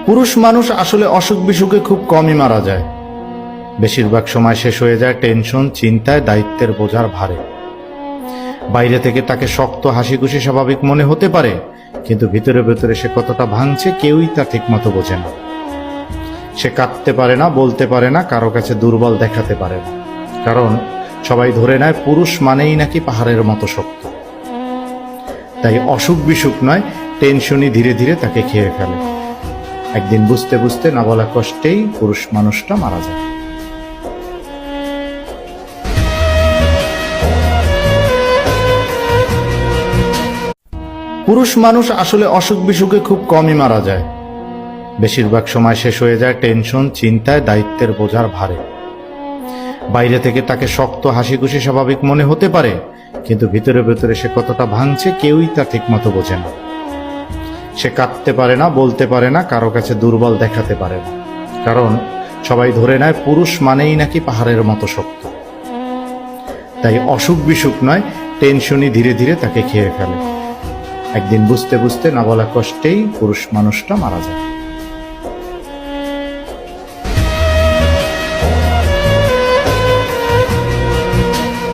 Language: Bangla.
পুরুষ মানুষ আসলে অসুখ বিসুখে খুব কমই মারা যায়। বেশিরভাগ সময় শেষ হয়ে যায় টেনশন, চিন্তায়, দায়িত্বের বোঝার ভারে। বাইরে থেকে তাকে শক্ত, হাসি খুশি, স্বাভাবিক মনে হতে পারে, কিন্তু ভিতরে ভিতরে সে কতটা ভাঙছে কেউই তা ঠিকমতো বোঝে না। সে কাঁদতে পারে না, বলতে পারে না, কারো কাছে দুর্বল দেখাতে পারে না, কারণ সবাই ধরে নেয় পুরুষ মানেই নাকি পাহাড়ের মতো শক্ত। তাই অসুখ বিসুখ নয়, টেনশনই ধীরে ধীরে তাকে খেয়ে ফেলে। একদিন বুঝতে বুঝতে না বলা কষ্টেই পুরুষ মানুষটা মারা যায়। পুরুষ মানুষ আসলে অসুখ বিসুখে খুব কমই মারা যায়। বেশিরভাগ সময় শেষ হয়ে যায় টেনশন, চিন্তায়, দায়িত্বের বোঝার ভারে। বাইরে থেকে তাকে শক্ত, হাসি খুশি, স্বাভাবিক মনে হতে পারে, কিন্তু ভিতরে ভিতরে সে কতটা ভাঙছে কেউই তা ঠিকমতো বোঝে না। সে কাঁদতে পারে না, বলতে পারে না, কারো কাছে দুর্বল দেখাতে পারে না, কারণ সবাই ধরে নেয় পুরুষ মানেই নাকি পাহাড়ের মতো শক্ত। তাই অসুখ বিসুখ নয়, টেনশনই ধীরে ধীরে তাকে খেয়ে ফেলে। একদিন বুঝতে বুঝতে না বলা কষ্টেই পুরুষ মানুষটা মারা যায়।